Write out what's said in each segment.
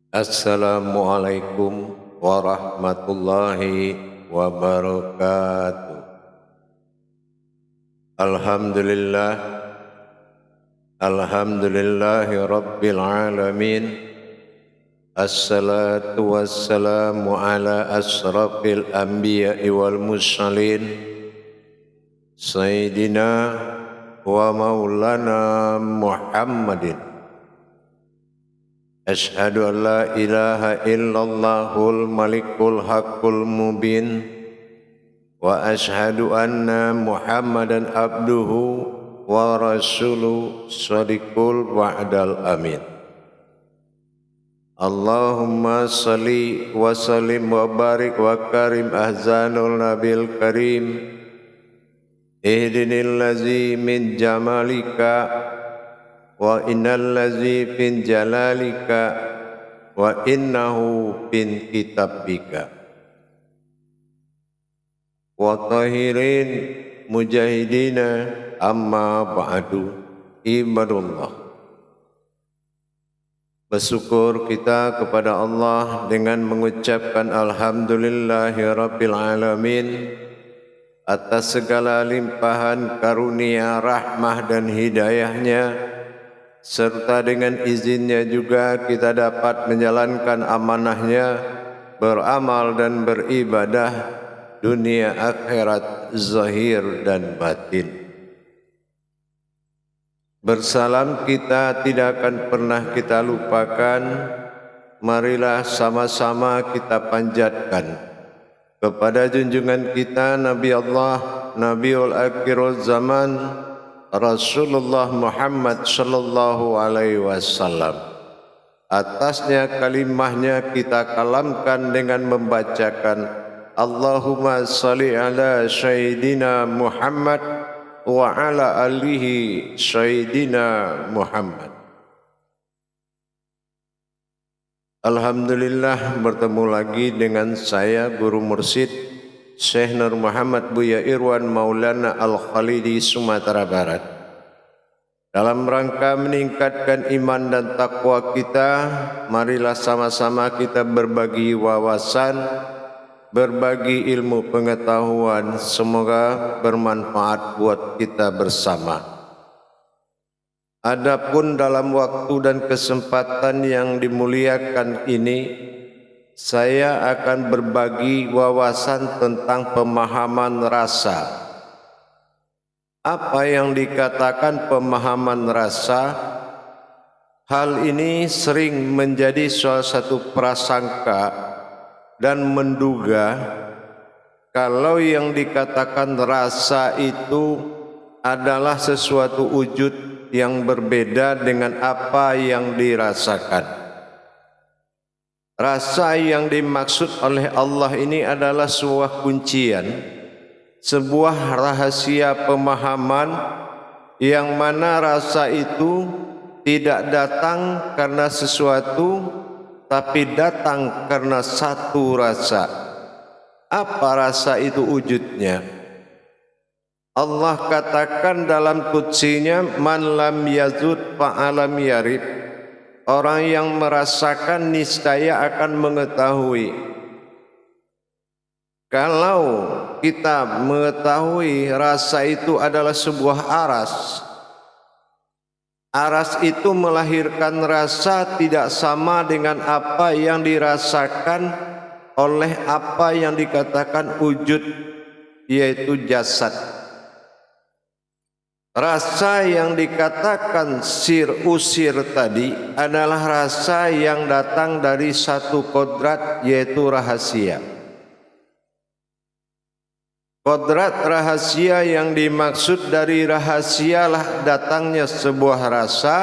Assalamualaikum warahmatullahi wabarakatuh. Alhamdulillah, alhamdulillahi rabbil alamin. Assalatu wassalamu ala asrafil anbiya'i wal mursalin, Sayyidina wa maulana Muhammadin. Ashhadu an la ilaha illallahul malikul haqqul mubin, wa ashhadu anna Muhammadan abduhu wa rasuluhu shadiqul wa'dal amin. Allahumma salli wa sallim wa barik wa karim ahzanul nabil karim. Ihdinil lazi min jamalika wa innal lazi fin jalalika wa innahu fin kitabika. Wa tahirin mujahidina amma ba'du. Ibadullah, bersyukur kita kepada Allah dengan mengucapkan alhamdulillahi rabbil alamin atas segala limpahan karunia, rahmah dan hidayahnya, serta dengan izinnya juga kita dapat menjalankan amanahnya, beramal dan beribadah dunia akhirat zahir dan batin. Bersalam kita tidak akan pernah kita lupakan. Marilah sama-sama kita panjatkan kepada junjungan kita Nabi Allah, Nabiul Akhirul Zaman, Rasulullah Muhammad sallallahu alaihi wasallam. Atasnya kalimahnya kita kalamkan dengan membacakan Allahumma salli ala Sayyidina Muhammad wa ala alihi Sayyidina Muhammad. Alhamdulillah, bertemu lagi dengan saya Guru Mursyid Syekh Nur Muhammad Buya Irwan Maulana Al-Khalidi Sumatera Barat, dalam rangka meningkatkan iman dan takwa kita. Marilah sama-sama kita berbagi wawasan, berbagi ilmu pengetahuan, semoga bermanfaat buat kita bersama. Adapun dalam waktu dan kesempatan yang dimuliakan ini, saya akan berbagi wawasan tentang pemahaman rasa. Apa yang dikatakan pemahaman rasa? Hal ini sering menjadi salah satu prasangka dan menduga kalau yang dikatakan rasa itu adalah sesuatu wujud yang berbeda dengan apa yang dirasakan. Rasa yang dimaksud oleh Allah ini adalah sebuah kuncian, sebuah rahasia pemahaman, yang mana rasa itu tidak datang karena sesuatu, tapi datang karena satu rasa. Apa rasa itu wujudnya? Allah katakan dalam qudsinya, man lam yazud fa'alam yarib. Orang yang merasakan niscaya akan mengetahui. Kalau kita mengetahui rasa itu adalah sebuah aras, aras itu melahirkan rasa tidak sama dengan apa yang dirasakan oleh apa yang dikatakan wujud, yaitu jasad. Rasa yang dikatakan sir usir tadi adalah rasa yang datang dari satu kodrat, yaitu rahasia. Kodrat rahasia yang dimaksud dari rahasialah datangnya sebuah rasa,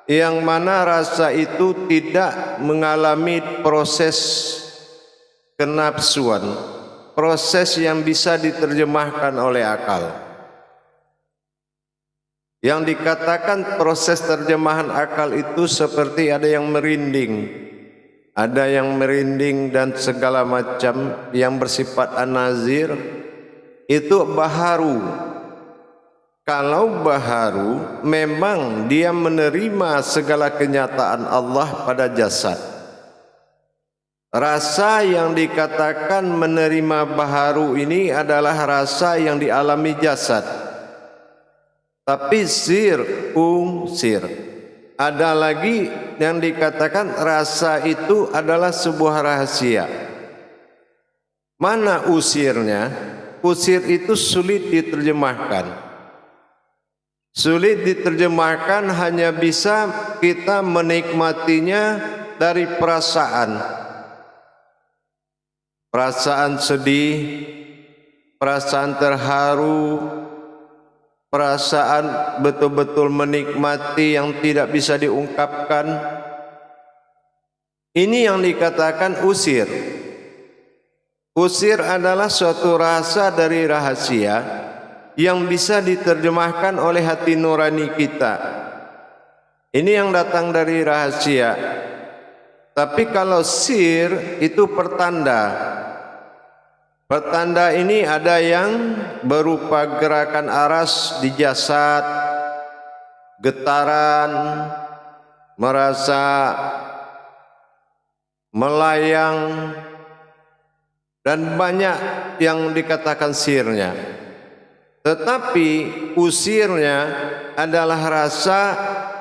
yang mana rasa itu tidak mengalami proses kenafsuan, proses yang bisa diterjemahkan oleh akal. Yang dikatakan proses terjemahan akal itu seperti ada yang merinding, dan segala macam yang bersifat an-nazir, itu baharu. Kalau baharu memang dia menerima segala kenyataan Allah pada jasad. Rasa yang dikatakan menerima baharu ini adalah rasa yang dialami jasad. Tapi sir. Ada lagi yang dikatakan rasa itu adalah sebuah rahasia. Mana usirnya? Usir itu sulit diterjemahkan. Sulit diterjemahkan, hanya bisa kita menikmatinya dari perasaan. Perasaan sedih, perasaan terharu, perasaan betul-betul menikmati yang tidak bisa diungkapkan. Ini yang dikatakan usir. Usir adalah suatu rasa dari rahasia yang bisa diterjemahkan oleh hati nurani kita. Ini yang datang dari rahasia. Tapi kalau sir itu pertanda. Pertanda ini ada yang berupa gerakan aras di jasad, getaran, merasa melayang, dan banyak yang dikatakan sirnya. Tetapi usirnya adalah rasa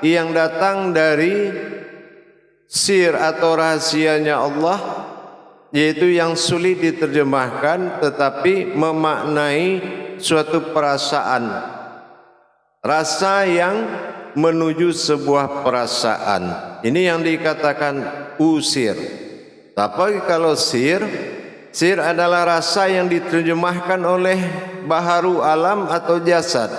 yang datang dari sir atau rahasianya Allah, yaitu yang sulit diterjemahkan tetapi memaknai suatu perasaan, rasa yang menuju sebuah perasaan. Ini yang dikatakan usir. Tapi kalau sir adalah rasa yang diterjemahkan oleh baharu alam atau jasad.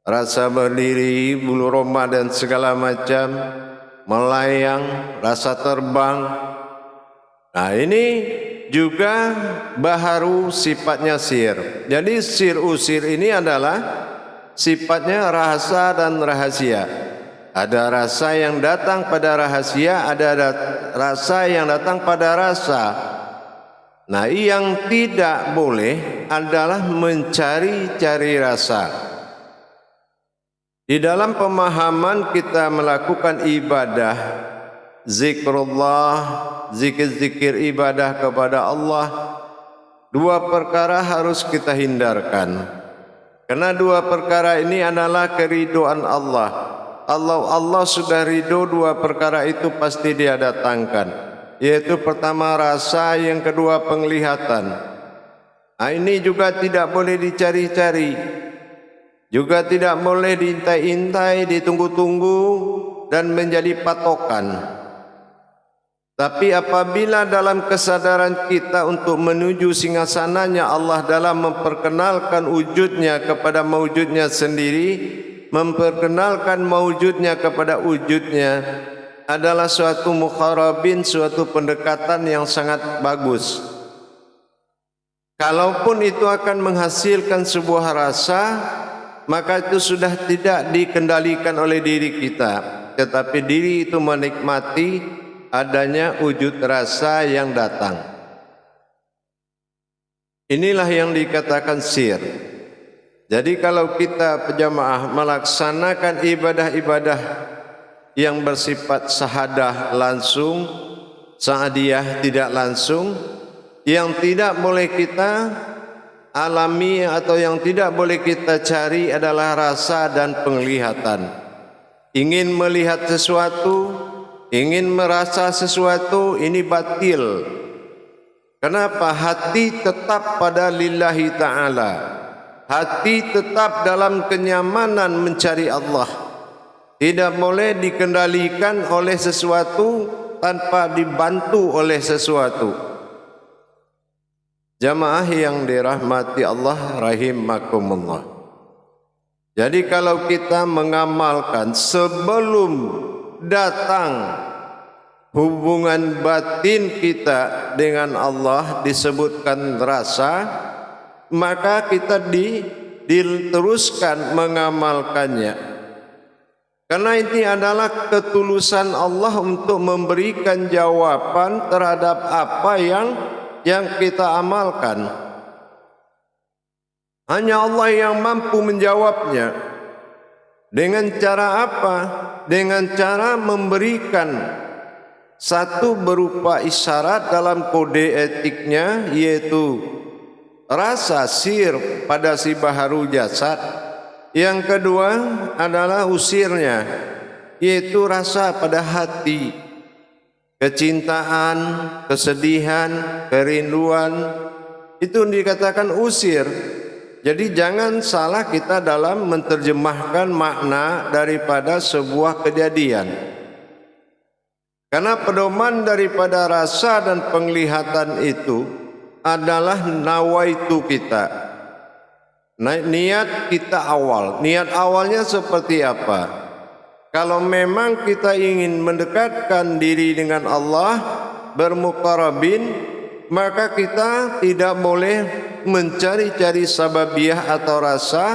Rasa berdiri, bulu roma dan segala macam, melayang, rasa terbang. Nah, ini juga baharu sifatnya sir. Jadi sir usir ini adalah sifatnya rasa dan rahasia. Ada rasa yang datang pada rahasia, ada rasa yang datang pada rasa. Nah, yang tidak boleh adalah mencari-cari rasa. Di dalam pemahaman kita melakukan ibadah, zikrullah, zikir-zikir ibadah kepada Allah, dua perkara harus kita hindarkan. Karena dua perkara ini adalah keridhaan Allah. Allah sudah ridho, dua perkara itu pasti Dia datangkan. Yaitu pertama rasa, yang kedua penglihatan. Nah, ini juga tidak boleh dicari-cari, juga tidak boleh diintai-intai, ditunggu-tunggu dan menjadi patokan. Tapi apabila dalam kesadaran kita untuk menuju singgasananya Allah dalam memperkenalkan wujudnya kepada mewujudnya sendiri, memperkenalkan mewujudnya kepada wujudnya, adalah suatu mukharabin, suatu pendekatan yang sangat bagus. Kalaupun itu akan menghasilkan sebuah rasa, maka itu sudah tidak dikendalikan oleh diri kita, tetapi diri itu menikmati adanya wujud rasa yang datang. Inilah yang dikatakan sir. Jadi kalau kita pejamaah melaksanakan ibadah-ibadah yang bersifat sahadah langsung, sa'adiyah tidak langsung, yang tidak boleh kita alami atau yang tidak boleh kita cari adalah rasa dan penglihatan. Ingin melihat sesuatu, ingin merasa sesuatu, ini batil. Kenapa? Hati tetap pada lillahi ta'ala. Hati tetap dalam kenyamanan mencari Allah. Tidak boleh dikendalikan oleh sesuatu tanpa dibantu oleh sesuatu. Jamaah yang dirahmati Allah rahimakumullah. Jadi kalau kita mengamalkan sebelum datang hubungan batin kita dengan Allah disebutkan rasa, maka kita diteruskan mengamalkannya. Karena ini adalah ketulusan Allah untuk memberikan jawaban terhadap apa yang kita amalkan. Hanya Allah yang mampu menjawabnya. Dengan cara apa? Dengan cara memberikan Satu berupa isyarat dalam kode etiknya, yaitu rasa sir pada si baharu jasad. Yang kedua adalah usirnya, yaitu rasa pada hati, kecintaan, kesedihan, kerinduan, itu dikatakan usir. Jadi jangan salah kita dalam menerjemahkan makna daripada sebuah kejadian. Karena pedoman daripada rasa dan penglihatan itu adalah nawaitu kita. Niat kita awal. Niat awalnya seperti apa? Kalau memang kita ingin mendekatkan diri dengan Allah, bermuqarabin, maka kita tidak boleh mencari-cari sababiyah atau rasa,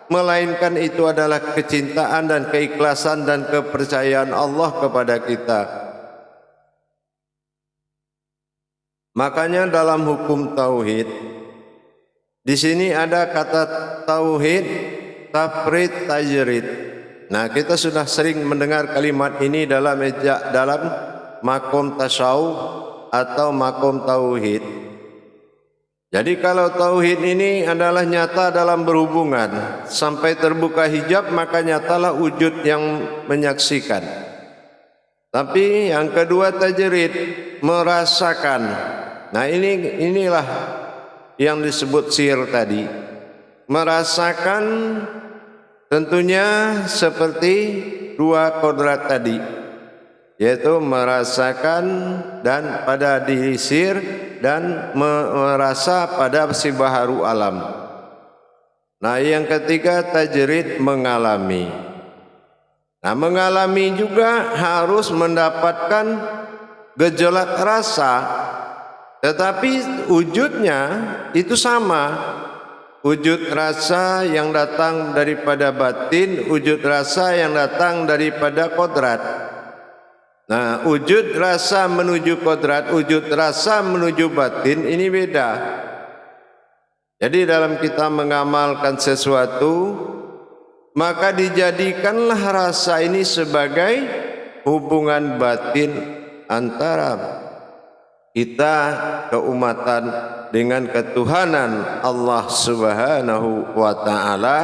melainkan itu adalah kecintaan dan keikhlasan dan kepercayaan Allah kepada kita. Makanya dalam hukum tauhid, di sini ada kata tauhid, tafrid, tajrid. Nah, kita sudah sering mendengar kalimat ini dalam makom tasawuf atau makom tauhid. Jadi kalau tauhid ini adalah nyata dalam berhubungan, sampai terbuka hijab maka nyatalah wujud yang menyaksikan. Tapi yang kedua tajrid, merasakan. Nah, inilah yang disebut sir tadi. Merasakan tentunya seperti dua kodrat tadi, yaitu merasakan dan pada diri sir dan merasa pada si baharu alam. Nah, yang ketiga tajrid, mengalami. Nah, mengalami juga harus mendapatkan gejolak rasa, tetapi wujudnya itu sama. Wujud rasa yang datang daripada batin, wujud rasa yang datang daripada kodrat. Nah, wujud rasa menuju kodrat, wujud rasa menuju batin, ini beda. Jadi dalam kita mengamalkan sesuatu, maka dijadikanlah rasa ini sebagai hubungan batin antara kita keumatan dengan ketuhanan Allah Subhanahu wa ta'ala,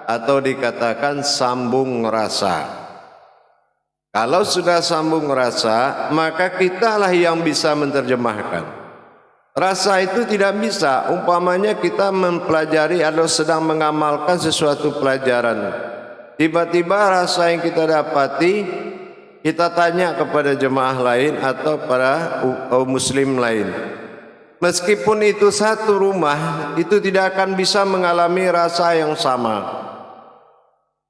atau dikatakan sambung rasa. Kalau sudah sambung rasa, maka kitalah yang bisa menerjemahkan. Rasa itu tidak bisa, umpamanya kita mempelajari atau sedang mengamalkan sesuatu pelajaran, tiba-tiba rasa yang kita dapati, kita tanya kepada jemaah lain atau para kaum muslim lain. Meskipun itu satu rumah, itu tidak akan bisa mengalami rasa yang sama.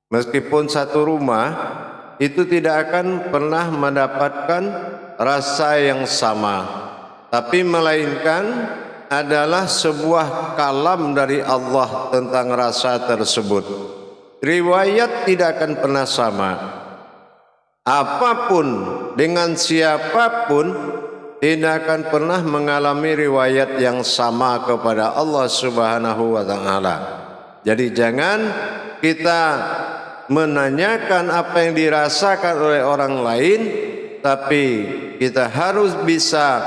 Meskipun satu rumah, itu tidak akan pernah mendapatkan rasa yang sama. Tapi melainkan adalah sebuah kalam dari Allah tentang rasa tersebut. Riwayat tidak akan pernah sama. Apapun dengan siapapun tidak akan pernah mengalami riwayat yang sama kepada Allah Subhanahu wa ta'ala. Jadi jangan kita menanyakan apa yang dirasakan oleh orang lain, tapi kita harus bisa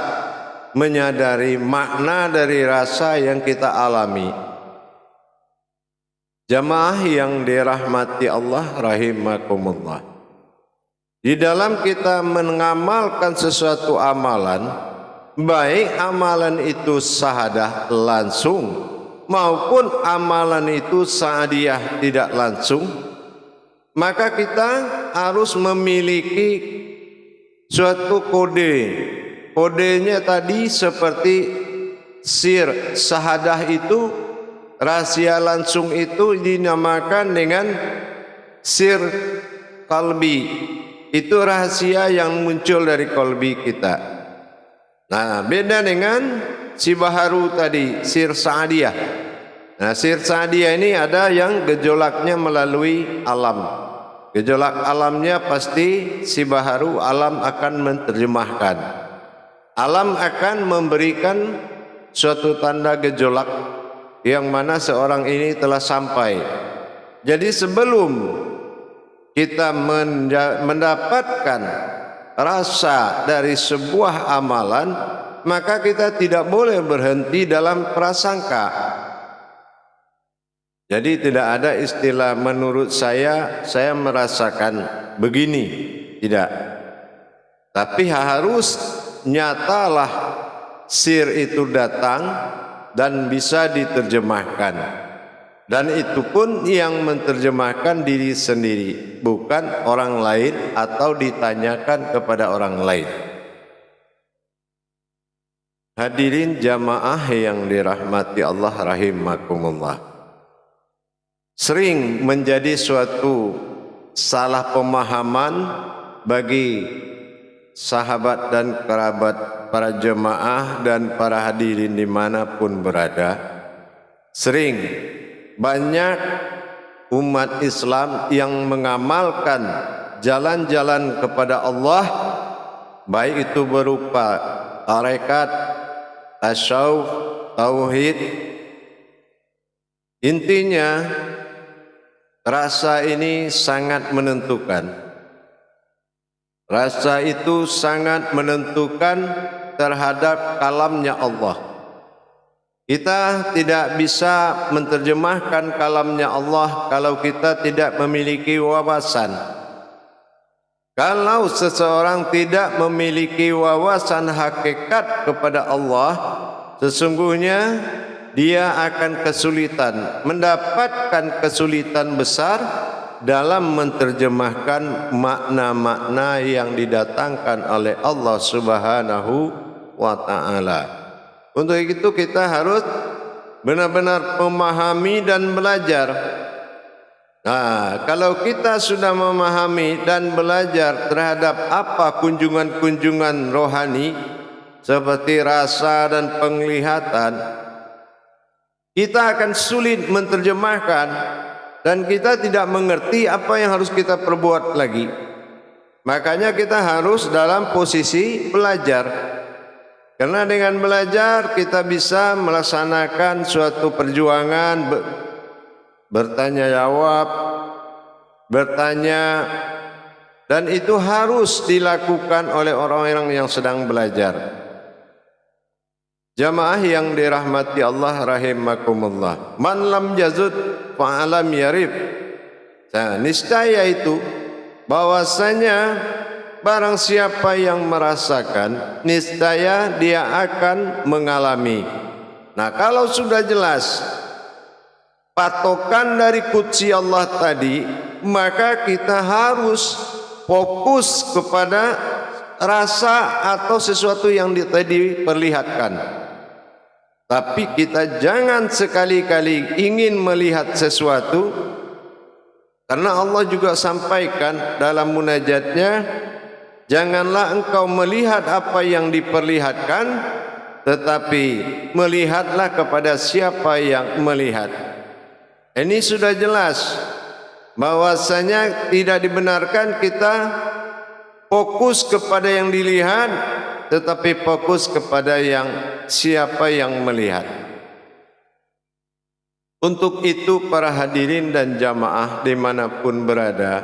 menyadari makna dari rasa yang kita alami. Jamaah yang dirahmati Allah rahimakumullah. Di dalam kita mengamalkan sesuatu amalan, baik amalan itu sahadah langsung maupun amalan itu saadiyah tidak langsung, maka kita harus memiliki suatu kode. Kodenya tadi seperti sir, sahadah itu, rahasia langsung itu dinamakan dengan sir qalbi. Itu rahasia yang muncul dari kolbi kita. Nah, beda dengan si baharu tadi, sir sa'adiyah. Nah, sir sa'adiyah ini ada yang gejolaknya melalui alam. Gejolak alamnya pasti si baharu alam akan menerjemahkan. Alam akan memberikan suatu tanda gejolak yang mana seorang ini telah sampai. Jadi sebelum kita mendapatkan rasa dari sebuah amalan, maka kita tidak boleh berhenti dalam prasangka. Jadi tidak ada istilah menurut saya merasakan begini, tidak. Tapi harus nyatalah sir itu datang dan bisa diterjemahkan. Dan itu pun yang menerjemahkan diri sendiri, bukan orang lain atau ditanyakan kepada orang lain. Hadirin jamaah yang dirahmati Allah rahimakumullah. Sering menjadi suatu salah pemahaman bagi sahabat dan kerabat para jemaah dan para hadirin dimanapun berada. Sering banyak umat Islam yang mengamalkan jalan-jalan kepada Allah, baik itu berupa tarekat, tasawuf, tauhid. Intinya rasa ini sangat menentukan. Rasa itu sangat menentukan terhadap kalamnya Allah. Kita tidak bisa menerjemahkan kalamnya Allah kalau kita tidak memiliki wawasan. Kalau seseorang tidak memiliki wawasan hakikat kepada Allah, sesungguhnya dia akan kesulitan, mendapatkan kesulitan besar dalam menerjemahkan makna-makna yang didatangkan oleh Allah Subhanahu wa ta'ala. Untuk itu kita harus benar-benar memahami dan belajar. Nah, kalau kita sudah memahami dan belajar terhadap apa kunjungan-kunjungan rohani seperti rasa dan penglihatan, kita akan sulit menerjemahkan dan kita tidak mengerti apa yang harus kita perbuat lagi. Makanya kita harus dalam posisi belajar. Karena dengan belajar kita bisa melaksanakan suatu perjuangan bertanya jawab, bertanya, dan itu harus dilakukan oleh orang-orang yang sedang belajar. Jamaah yang dirahmati Allah rahimakumullah. Man lam yazud fa'alam yarib. Nah, niscaya itu bahwasanya barang siapa yang merasakan, niscaya dia akan mengalami. Nah, kalau sudah jelas patokan dari qudsi Allah tadi, maka kita harus fokus kepada rasa atau sesuatu yang tadi diperlihatkan. Tapi kita jangan sekali-kali ingin melihat sesuatu, karena Allah juga sampaikan dalam munajatnya, janganlah engkau melihat apa yang diperlihatkan, tetapi melihatlah kepada siapa yang melihat. Ini sudah jelas bahwasanya tidak dibenarkan kita fokus kepada yang dilihat, tetapi fokus kepada yang siapa yang melihat. Untuk itu para hadirin dan jamaah dimanapun berada,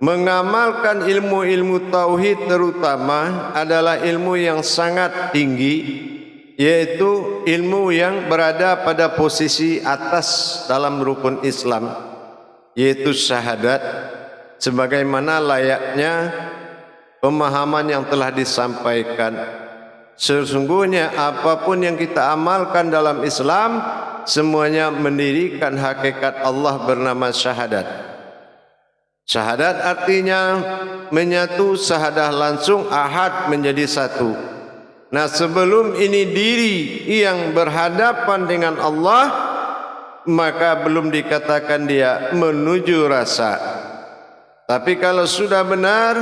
mengamalkan ilmu-ilmu tauhid terutama adalah ilmu yang sangat tinggi, yaitu ilmu yang berada pada posisi atas dalam rukun Islam, yaitu syahadat, sebagaimana layaknya pemahaman yang telah disampaikan. Sesungguhnya apapun yang kita amalkan dalam Islam, semuanya mendirikan hakikat Allah bernama syahadat. Syahadat artinya menyatu, syahadah langsung, ahad menjadi satu. Nah, sebelum ini diri yang berhadapan dengan Allah, maka belum dikatakan dia menuju rasa. Tapi kalau sudah benar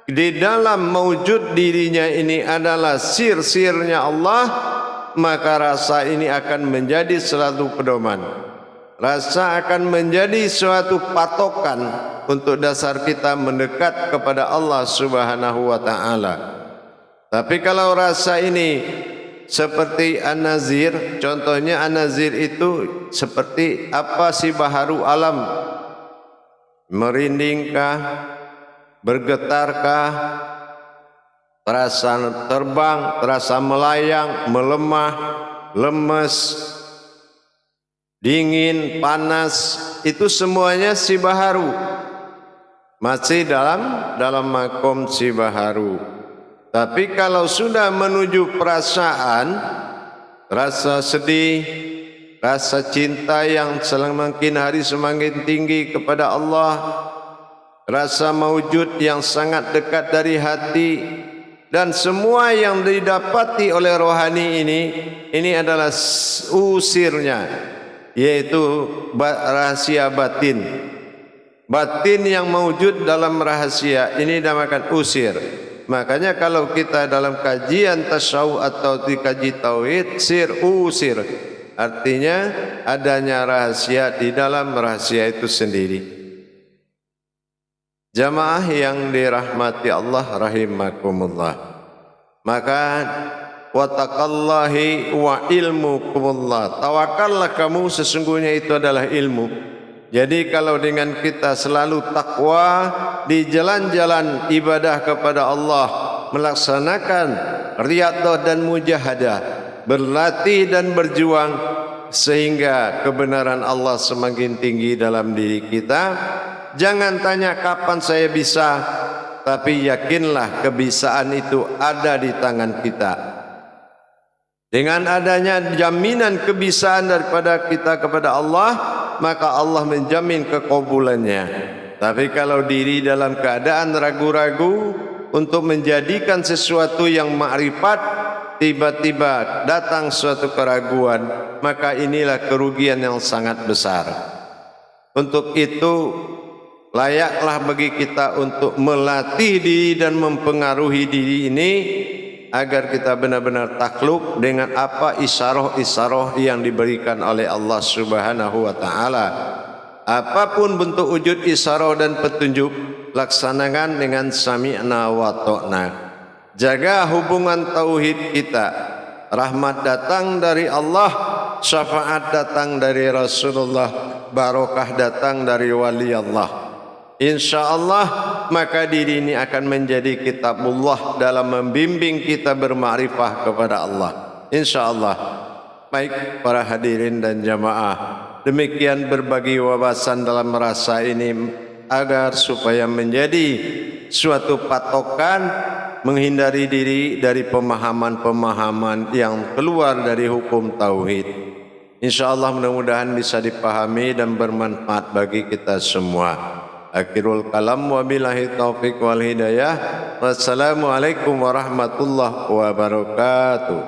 di dalam mewujud dirinya ini adalah sir-sirnya Allah, maka rasa ini akan menjadi suatu pedoman. Rasa akan menjadi suatu patokan untuk dasar kita mendekat kepada Allah Subhanahu wa ta'ala. Tapi kalau rasa ini seperti an-nazir, contohnya an-nazir itu seperti apa sih baharu alam? Merindingkah? Bergetarkah? terasa terbang, terasa melayang, melemah, lemes, dingin, panas, itu semuanya sibaharu. Masih dalam makom sibaharu. Tapi kalau sudah menuju perasaan, rasa sedih, rasa cinta yang semakin hari semakin tinggi kepada Allah, rasa maujud yang sangat dekat dari hati, dan semua yang didapati oleh rohani ini adalah usirnya, yaitu rahasia batin. Batin yang mewujud dalam rahasia ini dinamakan usir. Makanya kalau kita dalam kajian tasawuf atau dikaji tauhid, sir usir, artinya adanya rahasia di dalam rahasia itu sendiri. Jamaah yang dirahmati Allah rahimakumullah, maka wataqallahi wa ilmukumullah, tawakallah kamu, sesungguhnya itu adalah ilmu. Jadi kalau dengan kita selalu takwa di jalan-jalan ibadah kepada Allah, melaksanakan riyadhah dan mujahadah, berlatih dan berjuang sehingga kebenaran Allah semakin tinggi dalam diri kita. Jangan tanya kapan saya bisa, tapi yakinlah kebisaan itu ada di tangan kita. Dengan adanya jaminan kebisaan daripada kita kepada Allah, maka Allah menjamin keqabulannya. Tapi kalau diri dalam keadaan ragu-ragu untuk menjadikan sesuatu yang ma'rifat, tiba-tiba datang suatu keraguan, maka inilah kerugian yang sangat besar. Untuk itu layaklah bagi kita untuk melatih diri dan mempengaruhi diri ini agar kita benar-benar takluk dengan apa isyarah-isyarah yang diberikan oleh Allah Subhanahu wa taala. Apapun bentuk wujud isyarah dan petunjuk, laksanakan dengan sami'na wa ta'na. Jaga hubungan tauhid kita. Rahmat datang dari Allah, syafaat datang dari Rasulullah, barokah datang dari wali Allah. InsyaAllah maka diri ini akan menjadi kitabullah dalam membimbing kita bermakrifah kepada Allah. InsyaAllah. Baik para hadirin dan jamaah, demikian berbagi wawasan dalam rasa ini agar supaya menjadi suatu patokan menghindari diri dari pemahaman-pemahaman yang keluar dari hukum tauhid. InsyaAllah mudah-mudahan bisa dipahami dan bermanfaat bagi kita semua. Akhirul kalam wa billahi taufiq wal hidayah. Wassalamualaikum warahmatullahi wabarakatuh.